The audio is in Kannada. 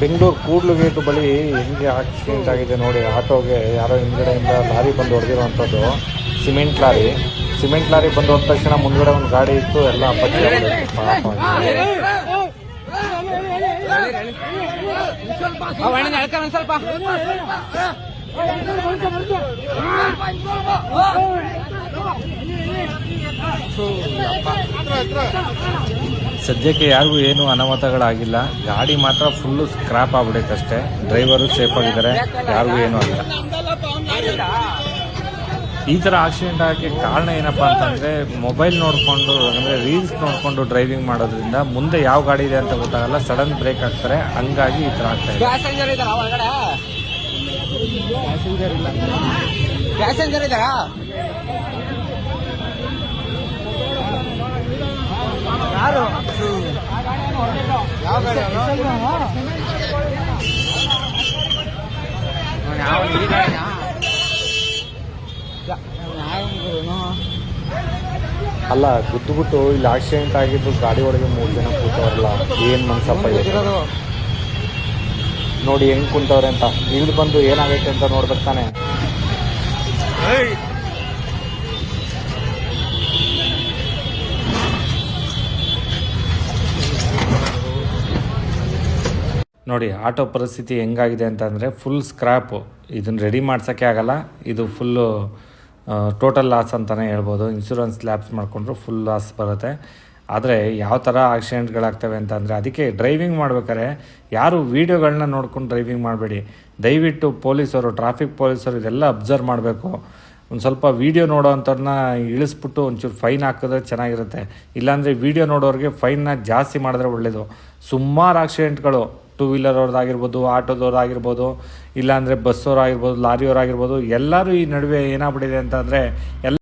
ಬೆಂಗಳೂರು ಕೂಡ್ಲು ಗೇಟ್ ಬಳಿ ಹೆಂಗೆ ಆಕ್ಸಿಡೆಂಟ್ ಆಗಿದೆ ನೋಡಿ. ಆಟೋಗೆ ಯಾರೋ ಹಿಂದ್ಗಡೆಯಿಂದ ಲಾರಿ ಬಂದು ಹೊಡೆದಿರುವಂಥದ್ದು. ಸಿಮೆಂಟ್ ಲಾರಿ ಬಂದು ಹೋದ ತಕ್ಷಣ ಮುಂದ್ಗಡೆ ಒಂದು ಗಾಡಿ ಇತ್ತು, ಎಲ್ಲ ಪಚ್ಚೆ ಪಾಪ. ಸದ್ಯಕ್ಕೆ ಯಾರಿಗೂ ಏನು ಅನಾಹುತಗಳಾಗಿಲ್ಲ. ಗಾಡಿ ಮಾತ್ರ ಫುಲ್ಲು ಸ್ಕ್ರಾಪ್ ಆಗ್ಬಿಡೈತೆ ಅಷ್ಟೇ. ಡ್ರೈವರು ಸೇಫ್ ಆಗಿದ್ದಾರೆ, ಯಾರಿಗೂ ಏನೂ ಆಗಿಲ್ಲ. ಈ ಥರ ಆಕ್ಸಿಡೆಂಟ್ ಆಗೋಕ್ಕೆ ಕಾರಣ ಏನಪ್ಪ ಅಂತಂದರೆ ಮೊಬೈಲ್ ನೋಡಿಕೊಂಡು, ಅಂದರೆ ರೀಲ್ಸ್ ನೋಡಿಕೊಂಡು ಡ್ರೈವಿಂಗ್ ಮಾಡೋದ್ರಿಂದ ಮುಂದೆ ಯಾವ ಗಾಡಿ ಇದೆ ಅಂತ ಗೊತ್ತಾಗಲ್ಲ, ಸಡನ್ ಬ್ರೇಕ್ ಆಗ್ತಾರೆ. ಹಂಗಾಗಿ ಈ ಥರ ಆಗ್ತಾ ಇದೆ. ಪ್ಯಾಸೆಂಜರ್ ಇದ್ದಾರಾ? ಯಾರು? ಅಲ್ಲ, ಗುದ್ದುಬಿಟ್ಟು ಇಲ್ಲಿ ಆಕ್ಸಿಡೆಂಟ್ ಆಗಿದ್ದು ಗಾಡಿ ಒಳಗೆ 3 ಜನ ಕೂತವ್ರಲ್ಲ, ಏನು ಮನ್ಸಪ್ಪ ಇರೋದು ನೋಡಿ ಹೆಂಗೆ ಕುಂತವ್ರೆ ಅಂತ. ಇಳಿದು ಬಂದು ಏನಾಗೈತೆ ಅಂತ ನೋಡ್ಬೇಕು ತಾನೆ. ನೋಡಿ ಆಟೋ ಪರಿಸ್ಥಿತಿ ಹೆಂಗಾಗಿದೆ ಅಂತಂದರೆ ಫುಲ್ ಸ್ಕ್ರ್ಯಾಪು. ಇದನ್ನು ರೆಡಿ ಮಾಡ್ಸೋಕ್ಕೆ ಆಗಲ್ಲ. ಇದು ಫುಲ್ಲು ಟೋಟಲ್ ಲಾಸ್ ಅಂತಲೇ ಹೇಳ್ಬೋದು. ಇನ್ಶೂರೆನ್ಸ್ ಲ್ಯಾಪ್ಸ್ ಮಾಡಿಕೊಂಡ್ರು ಫುಲ್ ಲಾಸ್ ಬರುತ್ತೆ. ಆದರೆ ಯಾವ ಥರ ಆಕ್ಸಿಡೆಂಟ್ಗಳಾಗ್ತವೆ ಅಂತಂದರೆ, ಅದಕ್ಕೆ ಡ್ರೈವಿಂಗ್ ಮಾಡ್ಬೇಕಾದ್ರೆ ಯಾರು ವೀಡಿಯೋಗಳನ್ನ ನೋಡ್ಕೊಂಡು ಡ್ರೈವಿಂಗ್ ಮಾಡಬೇಡಿ. ದಯವಿಟ್ಟು ಪೊಲೀಸರು, ಟ್ರಾಫಿಕ್ ಪೊಲೀಸರು ಇದೆಲ್ಲ ಅಬ್ಸರ್ವ್ ಮಾಡಬೇಕು. ಒಂದು ಸ್ವಲ್ಪ ವೀಡಿಯೋ ನೋಡೋ ಅಂಥವ್ರನ್ನ ಇಳಿಸ್ಬಿಟ್ಟು ಒಂಚೂರು ಫೈನ್ ಹಾಕಿದ್ರೆ ಚೆನ್ನಾಗಿರುತ್ತೆ. ಇಲ್ಲಾಂದರೆ ವೀಡಿಯೋ ನೋಡೋರಿಗೆ ಫೈನ್ನ ಜಾಸ್ತಿ ಮಾಡಿದ್ರೆ ಒಳ್ಳೆಯದು. ಸುಮಾರು ಆಕ್ಸಿಡೆಂಟ್ಗಳು ಟೂ ವೀಲರ್ ಅವ್ರದ್ದಾಗಿರ್ಬೋದು, ಆಟೋದವ್ರದ್ದಾಗಿರ್ಬೋದು, ಇಲ್ಲಾಂದರೆ ಬಸ್ಸವ್ರಾಗಿರ್ಬೋದು, ಲಾರಿಯವರಾಗಿರ್ಬೋದು, ಎಲ್ಲರೂ ಈ ನಡುವೆ ಏನಾಗ್ಬಿಟ್ಟಿದೆ ಅಂತಂದರೆ